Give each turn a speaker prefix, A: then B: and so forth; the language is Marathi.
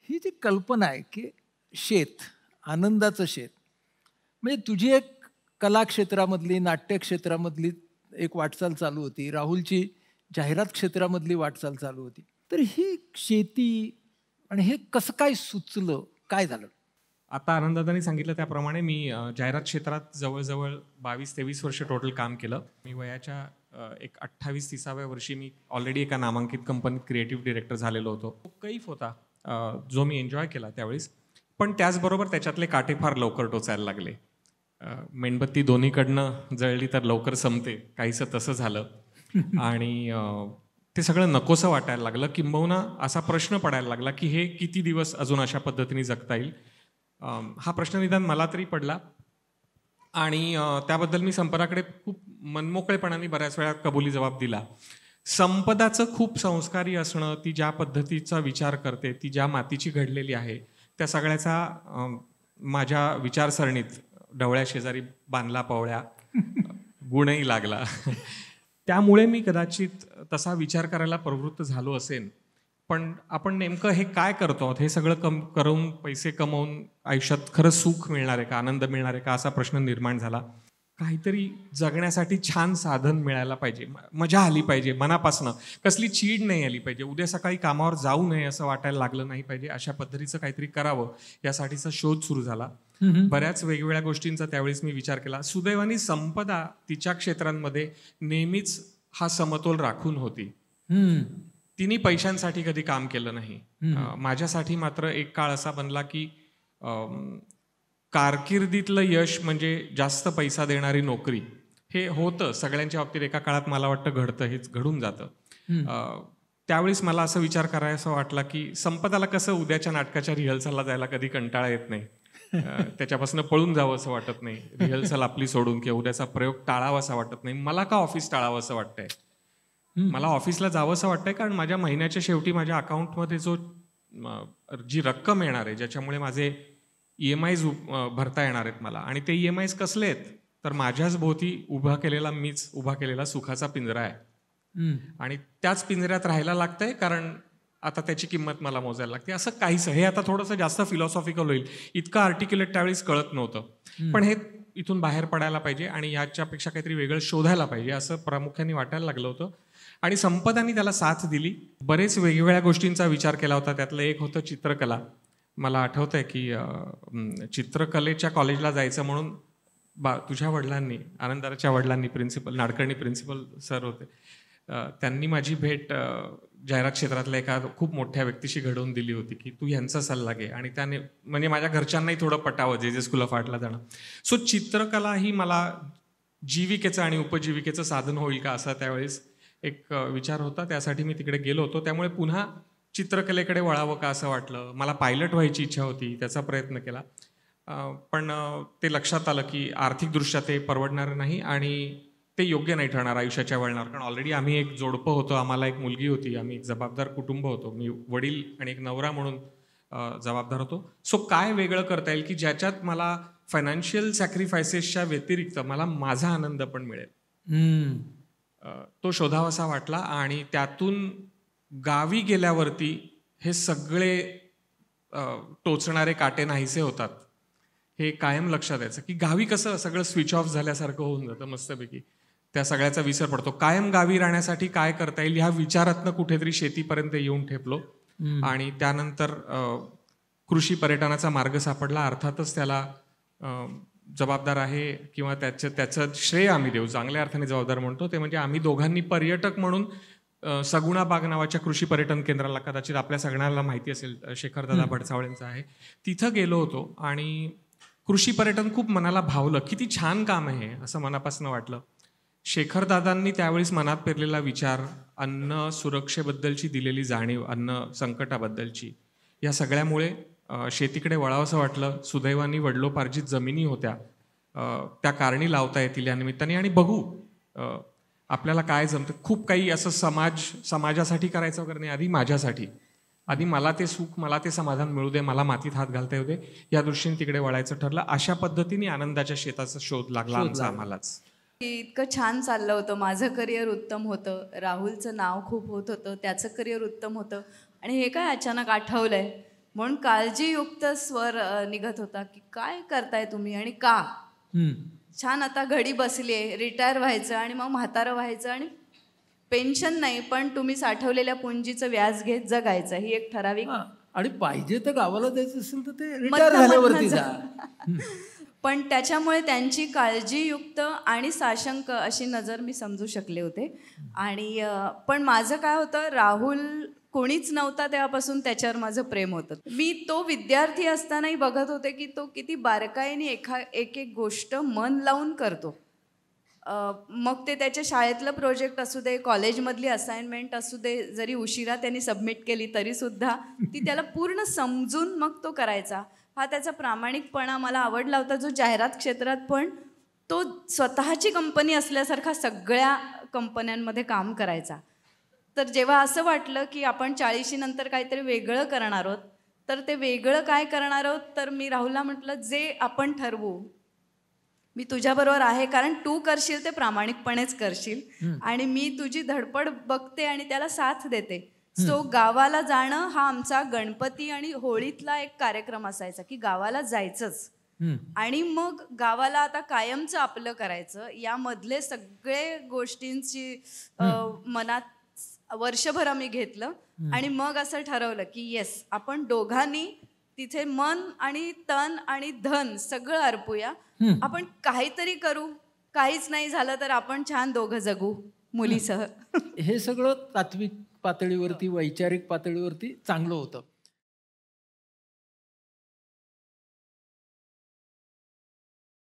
A: ही जी कल्पना आहे, की शेत, आनंदाचं शेत, म्हणजे तुझी एक कला क्षेत्रामधली, नाट्य क्षेत्रामधली एक वाटचाल चालू होती. राहुलची जाहिरात क्षेत्रामधली वाटचाल चालू होती. तर ही शेती आणि हे कसं काय सुचलं? काय झालं?
B: आता आनंददादांनी सांगितलं त्याप्रमाणे मी जाहिरात क्षेत्रात जवळ-जवळ 22-23 वर्ष टोटल काम केलं. मी वयाच्या एक 28-30व्या वर्षी मी ऑलरेडी एका नामांकित कंपनीत क्रिएटिव्ह डिरेक्टर झालेलो होतो. तो कैफ होता जो मी एन्जॉय केला त्यावेळेस. पण त्याचबरोबर त्याच्यातले काटे फार लवकर टोचायला लागले. मेणबत्ती दोन्हीकडनं जळली तर लवकर संपते, काहीसं तसं झालं. आणि ते सगळं नकोसं वाटायला लागलं. किंबहुना असा प्रश्न पडायला लागला की हे किती दिवस अजून अशा पद्धतीने जगता येईल. हा प्रश्न निदान मला तरी पडला आणि त्याबद्दल मी संपदाकडे खूप मनमोकळेपणाने बऱ्याच वेळा कबुली जबाब दिला. संपदाचं खूप संस्कारी असणं, ती ज्या पद्धतीचा विचार करते, ती ज्या मातीची घडलेली आहे, त्या सगळ्याचा माझ्या विचारसरणीत ढवळ्या शेजारी बांधला पवळ्या गुणही लागला. त्यामुळे मी कदाचित तसा विचार करायला प्रवृत्त झालो असेन. पण आपण नेमकं हे काय करतो आहोत, हे सगळं करून पैसे कमवून आयुष्यात खरंच सुख मिळणार आहे का, आनंद मिळणार आहे का, असा प्रश्न निर्माण झाला. काहीतरी जगण्यासाठी छान साधन मिळायला पाहिजे, मजा आली पाहिजे मनापासनं, कसली चीड नाही आली पाहिजे, उद्या सकाळी कामावर जाऊ नये असं वाटायला लागलं नाही पाहिजे, अशा पद्धतीचं काहीतरी करावं यासाठीचा शोध सुरू झाला. बऱ्याच वेगवेगळ्या गोष्टींचा त्यावेळेस मी विचार केला. सुदैवाने संपदा तिच्या क्षेत्रांमध्ये नेहमीच हा समतोल राखून होती. तिने पैशांसाठी कधी काम केलं नाही. माझ्यासाठी मात्र एक काळ असा बनला की कारकिर्दीतलं यश म्हणजे जास्त पैसा देणारी नोकरी हे होतं सगळ्यांच्या बाबतीत. एका काळात मला वाटतं घडतं, हेच घडून जातं. त्यावेळेस मला असं विचार करायचा वाटला की संपदाला कसं उद्याच्या नाटकाच्या रिहर्सलला जायला कधी कंटाळा येत नाही, त्याच्यापासून पळून जावं असं वाटत नाही, रिहर्सल आपली सोडून किंवा उद्याचा प्रयोग टाळावा असं वाटत नाही. मला का ऑफिस टाळावं असं वाटतंय? मला ऑफिसला जावं असं वाटतंय कारण माझ्या महिन्याच्या शेवटी माझ्या अकाउंटमध्ये जी रक्कम येणार आहे, ज्याच्यामुळे माझे EMIs भरता येणार आहेत मला, आणि ते EMIs कसले आहेत तर माझ्याच भोवती मीच उभा केलेला सुखाचा पिंजरा आहे आणि त्याच पिंजऱ्यात राहायला लागतंय कारण आता त्याची किंमत मला मोजायला लागते. असं काहीच. हे आता थोडंसं जास्त फिलॉसॉफिकल होईल, इतकं आर्टिक्युलेट त्यावेळेस कळत नव्हतं. पण हे इथून बाहेर पडायला पाहिजे आणि ह्याच्यापेक्षा काहीतरी वेगळं शोधायला पाहिजे असं प्रामुख्याने वाटायला लागलं होतं. आणि संपदानी त्याला साथ दिली. बरेच वेगवेगळ्या गोष्टींचा विचार केला होता. त्यातलं एक होतं चित्रकला. मला आठवतंय की चित्रकलेच्या कॉलेजला जायचं म्हणून तुझ्या वडिलांनी, आनंदाच्या वडिलांनी, प्रिन्सिपल नाडकर्णी प्रिन्सिपल सर होते, त्यांनी माझी भेट जाहिरात क्षेत्रातल्या एका खूप मोठ्या व्यक्तीशी घडवून दिली होती की तू ह्यांचा सल्ला घे. आणि त्याने म्हणजे माझ्या घरच्यांनाही थोडं पटावं जे स्कूल ऑफ आर्टला जाणं. सो चित्रकला ही मला जीविकेचं आणि उपजीविकेचं साधन होईल का असा त्यावेळेस एक विचार होता. त्यासाठी मी तिकडे गेलो होतो. त्यामुळे पुन्हा चित्रकलेकडे वळावं का असं वाटलं. मला पायलट व्हायची इच्छा होती, त्याचा प्रयत्न केला. पण ते लक्षात आलं की आर्थिकदृष्ट्या ते परवडणार नाही आणि ते योग्य नाही ठरणार आयुष्याच्या वळणावर. कारण ऑलरेडी आम्ही एक जोडपं होतो, आम्हाला एक मुलगी होती, आम्ही एक जबाबदार कुटुंब होतो. मी वडील आणि एक नवरा म्हणून जबाबदार होतो. सो काय वेगळं करता येईल की ज्याच्यात मला फायनान्शियल सॅक्रिफायसेसच्या व्यतिरिक्त मला माझा आनंद पण मिळेल. तो शोधावासा वाटला आणि त्यातून गावी गेल्यावरती हे सगळे टोचणारे काटे नाहीसे होतात हे कायम लक्षात यायचं की गावी कसं सगळं स्विच ऑफ झाल्यासारखं होऊन जातं मस्तपैकी, त्या सगळ्याचा विसर पडतो. कायम गावी राहण्यासाठी काय करता येईल ह्या विचारातनं कुठेतरी शेतीपर्यंत येऊन ठेपलो आणि त्यानंतर कृषी पर्यटनाचा मार्ग सापडला. अर्थातच त्याला जबाबदार आहे किंवा त्याचं श्रेय आम्ही देऊ, चांगल्या अर्थाने जबाबदार म्हणतो ते म्हणजे आम्ही दोघांनी पर्यटक म्हणून सगुणा बाग नावाच्या कृषी पर्यटन केंद्राला, कदाचित आपल्या सगळ्यांना माहिती असेल, शेखरदादा भडसावळेंचं आहे, तिथं गेलो होतो आणि कृषी पर्यटन खूप मनाला भावलं. किती छान काम आहे असं मनापासून वाटलं. शेखरदादांनी त्यावेळेस मनात पेरलेला विचार, अन्न सुरक्षेबद्दलची दिलेली जाणीव, अन्न संकटाबद्दलची, या सगळ्यामुळे शेतीकडे वळावंसं वाटलं. सुदैवाने वडिलोपार्जित जमिनी होत्या, त्या कारणी लावता येतील या निमित्ताने आणि बघू आपल्याला काय जमतं. खूप काही असं समाजासाठी करायचं वगैरे नाही, आधी माझ्यासाठी, आधी मला ते सुख, मला ते समाधान मिळू दे, मला मातीत हात घालता येऊ दे, या दृष्टीने तिकडे वळायचं ठरलं. अशा पद्धतीने आनंदाच्या शेताचा शोध लागला आमचा आम्हालाच.
C: इतकं छान चाललं होतं, माझं करिअर उत्तम होतं, राहुलचं नाव खूप होत होतं, त्याचं करिअर उत्तम होतं आणि हे काय अचानक आठवलंय म्हणून काळजीयुक्त स्वर निघत होता की काय करताय तुम्ही आणि का. छान आता घडी बसली आहे, रिटायर व्हायचं आणि मग म्हातारं व्हायचं आणि पेन्शन नाही पण तुम्ही साठवलेल्या पुंजीचं व्याज घेत जगायचं, ही एक ठराविक.
A: आणि पाहिजे तर गावाला जायचं असेल तर ते रिटायर झाल्यावरती जा.
C: पण त्याच्यामुळे त्यांची काळजीयुक्त आणि साशंक अशी नजर मी समजू शकले होते. आणि पण माझं काय होतं, राहुल कोणीच नव्हता तेव्हापासून त्याच्यावर माझं प्रेम होतं. मी तो विद्यार्थी असतानाही बघत होते की तो किती बारकाईने एक एक गोष्ट मन लावून करतो. मग ते त्याच्या शाळेतलं प्रोजेक्ट असू दे, कॉलेजमधली असाइनमेंट असू दे, जरी उशिरा त्यांनी सबमिट केली तरीसुद्धा ती त्याला पूर्ण समजून मग तो करायचा. हा त्याचा प्रामाणिकपणा मला आवडला होता, जो जाहिरात क्षेत्रात पण तो स्वतःची कंपनी असल्यासारखा सगळ्या कंपन्यांमध्ये काम करायचा. तर जेव्हा असं वाटलं की आपण 40 नंतर काहीतरी वेगळं करणार आहोत, तर ते वेगळं काय करणार आहोत, तर मी राहुलला म्हटलं जे आपण ठरवू, मी तुझ्याबरोबर आहे, कारण तू करशील ते प्रामाणिकपणेच करशील आणि मी तुझी धडपड बघते आणि त्याला साथ देते. सो गावाला जाणं हा आमचा गणपती आणि होळीतला एक कार्यक्रम असायचा की गावाला जायचंच आणि मग गावाला आता कायमचं आपलं करायचं. यामधले सगळे गोष्टींची मनात वर्षभर आम्ही घेतलं आणि मग असं ठरवलं की येस, आपण दोघांनी तिथे मन आणि तन आणि धन सगळं अर्पूया, आपण काहीतरी करू, काहीच नाही झालं तर आपण छान दोघं जगू मुलीसह.
A: हे सगळं तात्विक पातळीवरती, वैचारिक पातळीवरती चांगलं होतं.